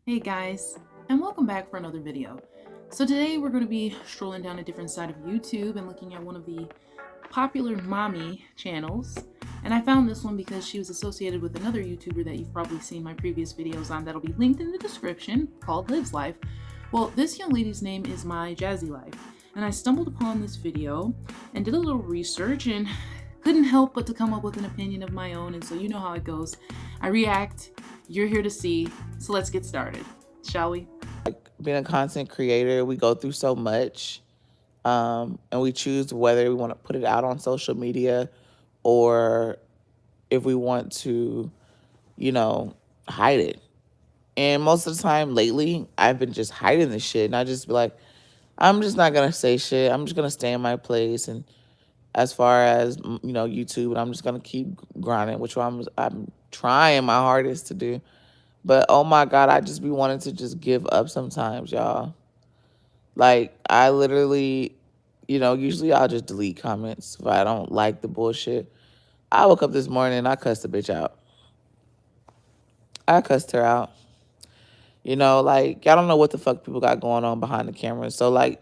Hey guys, and welcome back for another video. So today we're going to be strolling down a different side of YouTube and looking at one of the popular mommy channels. And I found this one because she was associated with another YouTuber that you've probably seen my previous videos on that'll be linked in the description, called Lives Life. Well, this young lady's name is My Jazzy Life. And I stumbled upon this video and did a little research and couldn't help but to come up with an opinion of my own. And so you know how it goes. I react, you're here to see, so let's get started, shall we? Being a content creator, we go through so much, and we choose whether we want to put it out on social media or if we want to, hide it. And most of the time lately, I've been just hiding this shit, and I just be like, I'm just not gonna say shit. I'm just gonna stay in my place. And as far as YouTube, and I'm just gonna keep grinding, which I'm trying my hardest to do. But oh my God, I just be wanting to just give up sometimes, y'all. Like, I literally, usually I'll just delete comments if I don't like the bullshit. I woke up this morning and I cussed the bitch out. I cussed her out. Y'all don't know what the fuck people got going on behind the camera. So,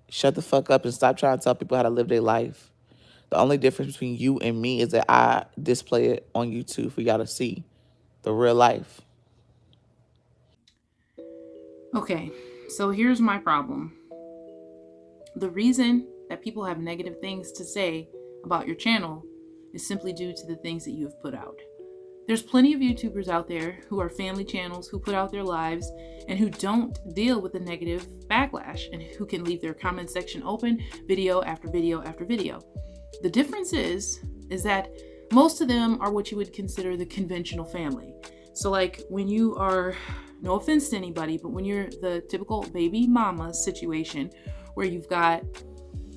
shut the fuck up and stop trying to tell people how to live their life. The only difference between you and me is that I display it on YouTube for y'all to see the real life. Okay, so here's my problem. The reason that people have negative things to say about your channel is simply due to the things that you have put out. There's plenty of YouTubers out there who are family channels, who put out their lives, and who don't deal with the negative backlash, and who can leave their comment section open video after video after video. The difference is that most of them are what you would consider the conventional family. So like when you are, no offense to anybody, but when you're the typical baby mama situation where you've got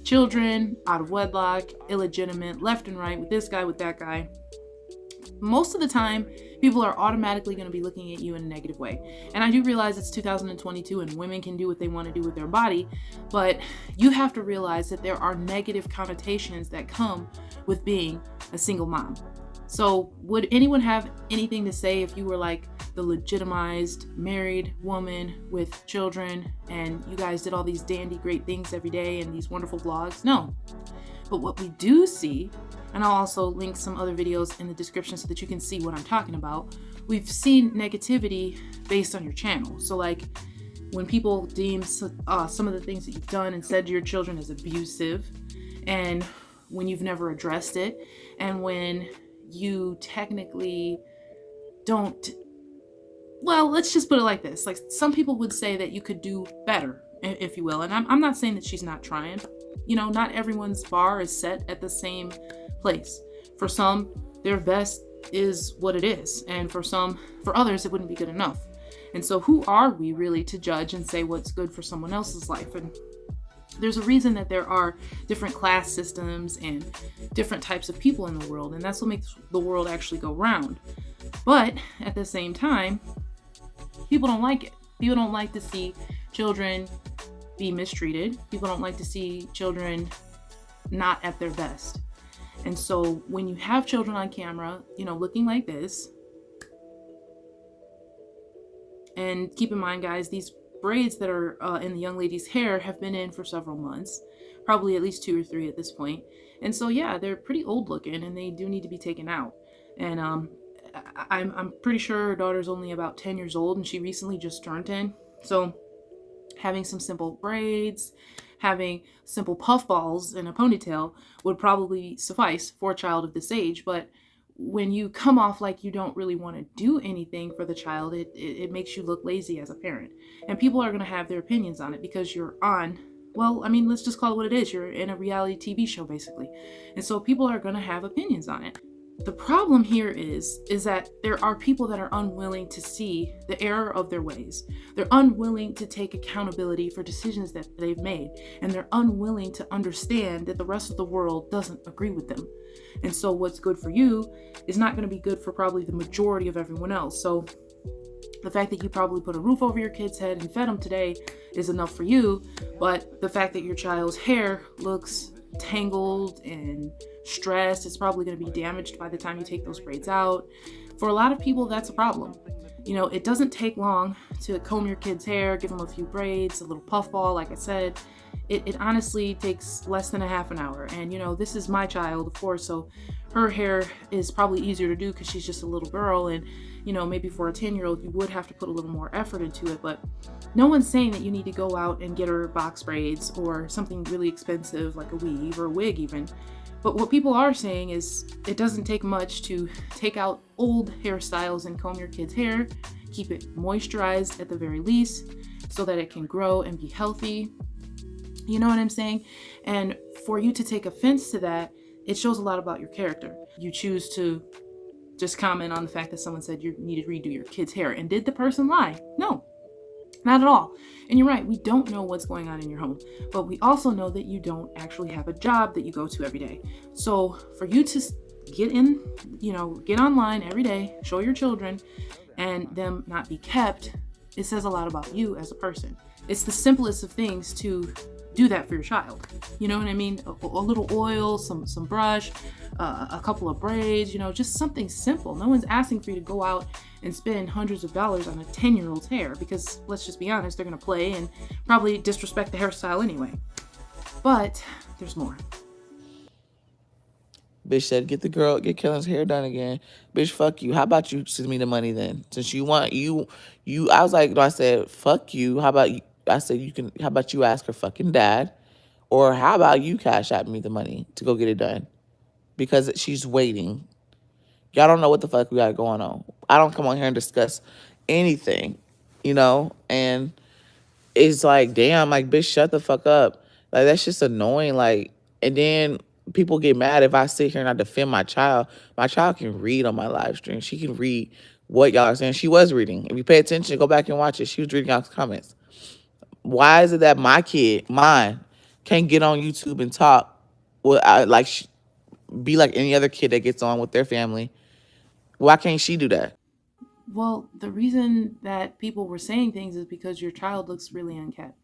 children out of wedlock, illegitimate, left and right, with this guy, with that guy, most of the time, people are automatically going to be looking at you in a negative way. And I do realize it's 2022 and women can do what they want to do with their body, but you have to realize that there are negative connotations that come with being a single mom. So would anyone have anything to say if you were like the legitimized married woman with children and you guys did all these dandy great things every day and these wonderful vlogs? No. But what we do see, and I'll also link some other videos in the description so that you can see what I'm talking about, we've seen negativity based on your channel. So like when people deem some of the things that you've done and said to your children as abusive, and when you've never addressed it, and when you technically don't, well, let's just put it like this. Like some people would say that you could do better, if you will. And I'm not saying that she's not trying. Not everyone's bar is set at the same place. For some, their best is what it is. And for others, it wouldn't be good enough. And so who are we really to judge and say what's good for someone else's life? And there's a reason that there are different class systems and different types of people in the world. And that's what makes the world actually go round. But at the same time, people don't like it. People don't like to see children be mistreated. People don't like to see children not at their best. And so when you have children on camera, looking like this, and keep in mind, guys, these braids that are in the young lady's hair have been in for several months, probably at least 2 or 3 at this point. And so, yeah, they're pretty old looking and they do need to be taken out. And I'm pretty sure her daughter's only about 10 years old and she recently just turned 10. So having some simple braids, having simple puffballs and a ponytail would probably suffice for a child of this age. But when you come off like you don't really want to do anything for the child, it makes you look lazy as a parent. And people are going to have their opinions on it because you're on, well, I mean, let's just call it what it is. You're in a reality TV show, basically. And so people are going to have opinions on it. The problem here is that there are people that are unwilling to see the error of their ways. They're unwilling to take accountability for decisions that they've made. And they're unwilling to understand that the rest of the world doesn't agree with them. And so what's good for you is not going to be good for probably the majority of everyone else. So the fact that you probably put a roof over your kid's head and fed them today is enough for you. But the fact that your child's hair looks tangled and stressed, it's probably going to be damaged by the time you take those braids out. For a lot of people, that's a problem. It doesn't take long to comb your kid's hair, give them a few braids, a little puffball, like I said. It honestly takes less than a half an hour. And, this is my child, of course, so her hair is probably easier to do because she's just a little girl. And, maybe for a 10-year-old, you would have to put a little more effort into it. But no one's saying that you need to go out and get her box braids or something really expensive like a weave or a wig even. But what people are saying is it doesn't take much to take out old hairstyles and comb your kid's hair, keep it moisturized at the very least so that it can grow and be healthy. You know what I'm saying? And for you to take offense to that, it shows a lot about your character. You choose to just comment on the fact that someone said you need to redo your kid's hair. And did the person lie? No, not at all. And you're right, we don't know what's going on in your home, but we also know that you don't actually have a job that you go to every day. So for you to get online every day, show your children, and them not be kept, it says a lot about you as a person. It's the simplest of things to do that for your child. You know what I mean? A little oil, some brush, a couple of braids, just something simple. No one's asking for you to go out and spend hundreds of dollars on a 10-year-old's hair because, let's just be honest, they're going to play and probably disrespect the hairstyle anyway. But there's more. Bitch said, get Kellen's hair done again. Bitch, fuck you. How about you send me the money then? Since you want, I was like, no, I said, fuck you. How about you? I said, how about you ask her fucking dad? Or how about you cash out me the money to go get it done? Because she's waiting. Y'all don't know what the fuck we got going on. I don't come on here and discuss anything, and it's like, damn, like, bitch, shut the fuck up. Like, that's just annoying. Like, and then people get mad if I sit here and I defend my child. My child can read on my live stream. She can read what y'all are saying. She was reading. If you pay attention, go back and watch it. She was reading y'all's comments. Why is it that mine, can't get on YouTube and talk? Well, be like any other kid that gets on with their family. Why can't she do that? Well, the reason that people were saying things is because your child looks really unkept.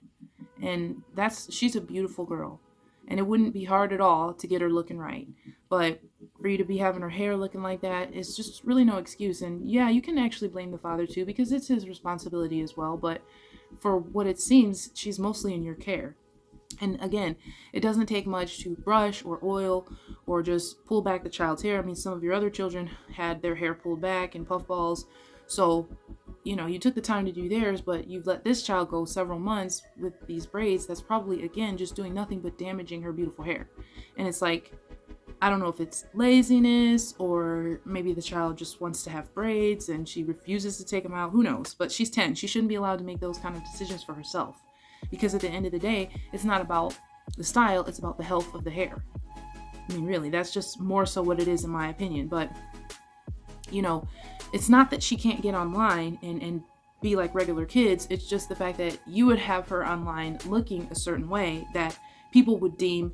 And she's a beautiful girl. And it wouldn't be hard at all to get her looking right. But for you to be having her hair looking like that is just really no excuse. And yeah, you can actually blame the father too, because it's his responsibility as well. But for what it seems, she's mostly in your care. And again, it doesn't take much to brush or oil or just pull back the child's hair. I mean, some of your other children had their hair pulled back in puffballs. So, you took the time to do theirs, but you've let this child go several months with these braids. That's probably, again, just doing nothing but damaging her beautiful hair. And it's like, I don't know if it's laziness or maybe the child just wants to have braids and she refuses to take them out. Who knows? But she's 10. She shouldn't be allowed to make those kind of decisions for herself. Because at the end of the day, it's not about the style, it's about the health of the hair. I mean, really, that's just more so what it is in my opinion. But, it's not that she can't get online and be like regular kids. It's just the fact that you would have her online looking a certain way that people would deem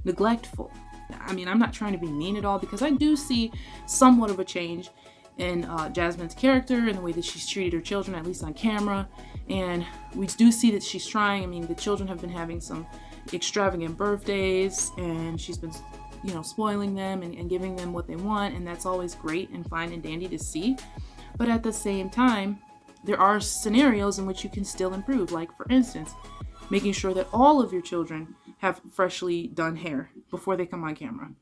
neglectful. I mean, I'm not trying to be mean at all because I do see somewhat of a change in Jasmine's character and the way that she's treated her children, at least on camera. And we do see that she's trying. I mean, the children have been having some extravagant birthdays and she's been, spoiling them and giving them what they want. And that's always great and fine and dandy to see. But at the same time, there are scenarios in which you can still improve. Like, for instance, making sure that all of your children have freshly done hair before they come on camera.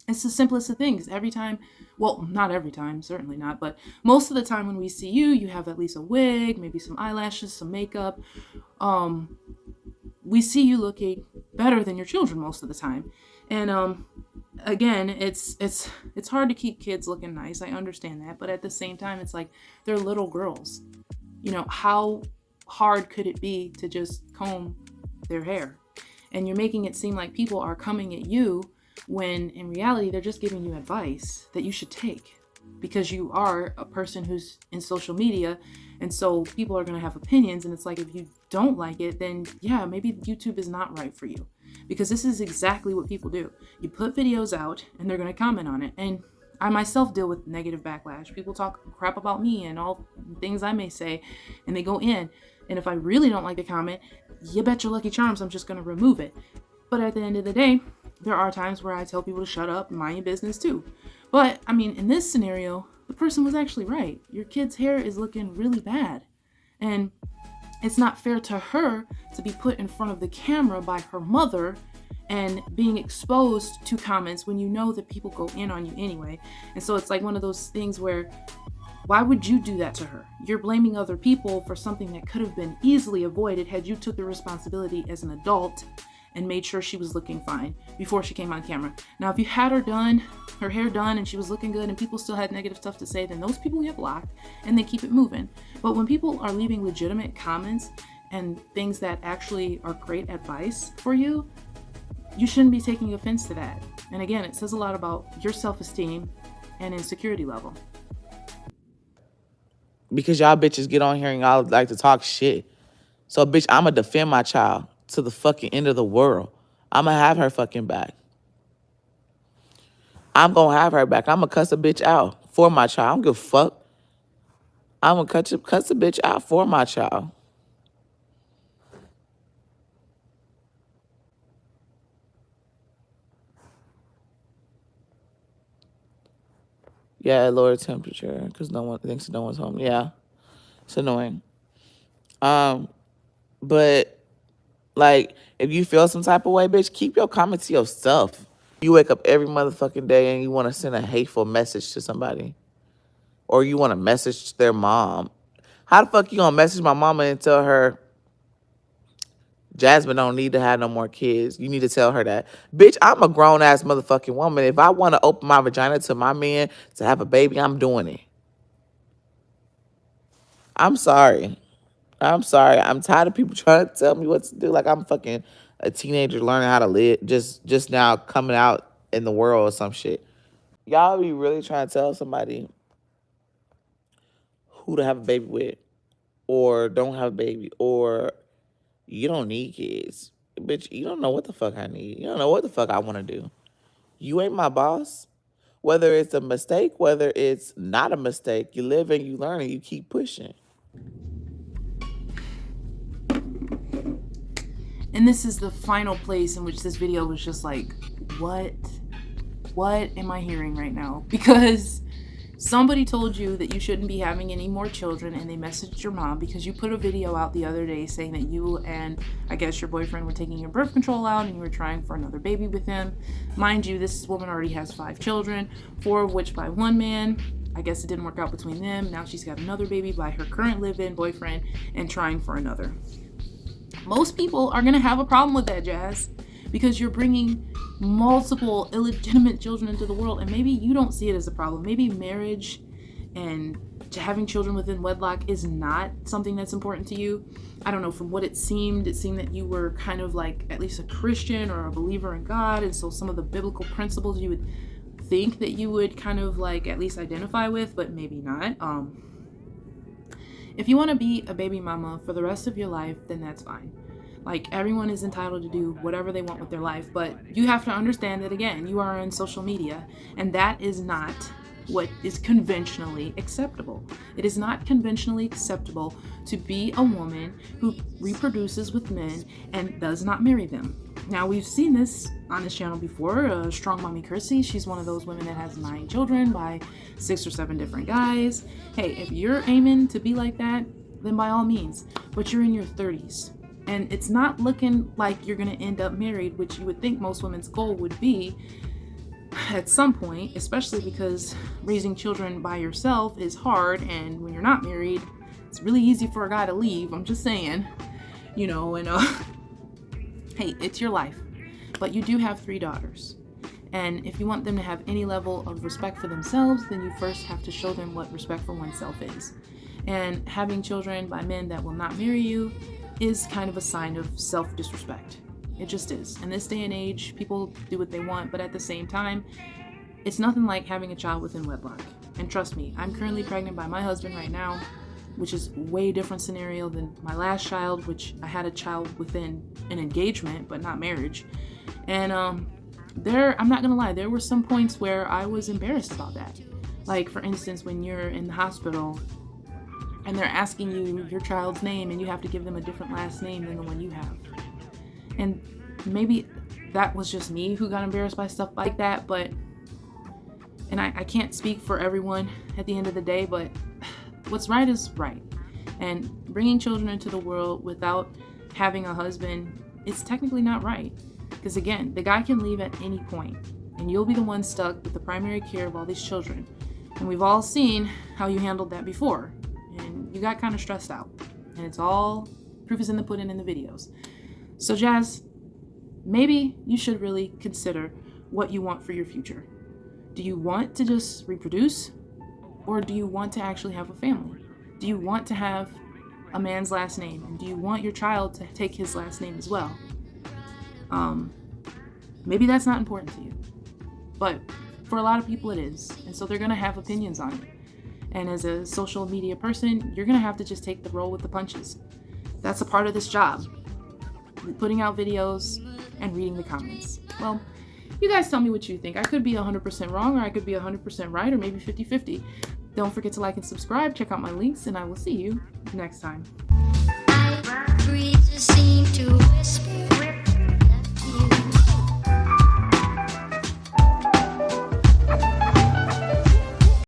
It's the simplest of things. Every time, well, not every time, certainly not, but most of the time when we see you, you have at least a wig, maybe some eyelashes, some makeup. We see you looking better than your children most of the time. And again, it's hard to keep kids looking nice. I understand that, but at the same time, it's like they're little girls. How hard could it be to just comb their hair? And you're making it seem like people are coming at you when in reality they're just giving you advice that you should take because you are a person who's in social media, and so people are going to have opinions. And it's like, if you don't like it, then yeah, maybe YouTube is not right for you, because this is exactly what people do. You put videos out and they're going to comment on it. And I myself deal with negative backlash. People talk crap about me and all things I may say, and they go in. And if I really don't like the comment, you bet your lucky charms I'm just going to remove it. But at the end of the day, there are times where I tell people to shut up and mind your business too. But I mean, in this scenario, the person was actually right. Your kid's hair is looking really bad. And it's not fair to her to be put in front of the camera by her mother and being exposed to comments when you know that people go in on you anyway. And so it's like one of those things where, why would you do that to her? You're blaming other people for something that could have been easily avoided had you took the responsibility as an adult and made sure she was looking fine before she came on camera. Now, if you had her hair done, and she was looking good and people still had negative stuff to say, then those people get blocked and they keep it moving. But when people are leaving legitimate comments and things that actually are great advice for you, you shouldn't be taking offense to that. And again, it says a lot about your self-esteem and insecurity level. Because y'all bitches get on here and y'all like to talk shit. So, bitch, I'ma defend my child to the fucking end of the world. I'ma have her fucking back. I'm gonna have her back. I'ma cuss a bitch out for my child. I don't give a fuck. I'm gonna cuss a bitch out for my child. Yeah, lower temperature because no one thinks no one's home. Yeah, it's annoying. But like, if you feel some type of way, bitch, keep your comments to yourself. You wake up every motherfucking day and you want to send a hateful message to somebody, or you want to message their mom. How the fuck you gonna message my mama and tell her Jasmine don't need to have no more kids? You need to tell her that. Bitch, I'm a grown-ass motherfucking woman. If I want to open my vagina to my man to have a baby, I'm doing it. I'm sorry. I'm tired of people trying to tell me what to do. Like I'm fucking a teenager learning how to live, just now coming out in the world or some shit. Y'all be really trying to tell somebody who to have a baby with, or don't have a baby, or you don't need kids. Bitch, you don't know what the fuck I need. You don't know what the fuck I want to do. You ain't my boss. Whether it's a mistake, whether it's not a mistake, you live and you learn and you keep pushing. And this is the final place in which this video was just like, what am I hearing right now? Because somebody told you that you shouldn't be having any more children, and they messaged your mom because you put a video out the other day saying that you and I guess your boyfriend were taking your birth control out and you were trying for another baby with him. Mind you, this woman already has 5 children, 4 of which by one man. I guess it didn't work out between them. Now she's got another baby by her current live-in boyfriend and trying for another. Most people are going to have a problem with that, Jazz, because you're bringing multiple illegitimate children into the world, and maybe you don't see it as a problem. Maybe marriage and having children within wedlock is not something that's important to you. I don't know, from what it seemed that you were kind of like at least a Christian or a believer in God, and so some of the biblical principles you would think that you would kind of like at least identify with, but maybe not. If you want to be a baby mama for the rest of your life, then that's fine. Like, everyone is entitled to do whatever they want with their life, but you have to understand that, again, you are on social media, and that is not what is conventionally acceptable. It is not conventionally acceptable to be a woman who reproduces with men and does not marry them. Now, we've seen this on this channel before. Strong Mommy Chrissy, she's one of those women that has 9 children by 6 or 7 different guys. Hey, if you're aiming to be like that, then by all means, but you're in your 30s. And it's not looking like you're going to end up married, which you would think most women's goal would be at some point, especially because raising children by yourself is hard, and when you're not married, it's really easy for a guy to leave. I'm just saying, you know, and hey, it's your life. But you do have 3 daughters. And if you want them to have any level of respect for themselves, then you first have to show them what respect for oneself is. And having children by men that will not marry you is kind of a sign of self-disrespect. It just is. In this day and age, people do what they want, but at the same time, it's nothing like having a child within wedlock. And trust me, I'm currently pregnant by my husband right now, which is way different scenario than my last child, which I had a child within an engagement, but not marriage. And I'm not gonna lie, there were some points where I was embarrassed about that. Like, for instance, when you're in the hospital and they're asking you your child's name and you have to give them a different last name than the one you have. And maybe that was just me who got embarrassed by stuff like that, but And I can't speak for everyone at the end of the day, but what's right is right. And bringing children into the world without having a husband is technically not right. Because again, the guy can leave at any point, and you'll be the one stuck with the primary care of all these children. And we've all seen how you handled that before, and you got kind of stressed out. And it's all, proof is in the pudding in the videos. So Jazz, maybe you should really consider what you want for your future. Do you want to just reproduce, or do you want to actually have a family? Do you want to have a man's last name? And do you want your child to take his last name as well? Maybe that's not important to you, but for a lot of people it is. And so they're going to have opinions on it. And as a social media person, you're going to have to just take the roll with the punches. That's a part of this job. Putting out videos and reading the comments. Well, you guys tell me what you think. I could be 100% wrong, or I could be 100% right, or maybe 50-50. Don't forget to like and subscribe. Check out my links, and I will see you next time.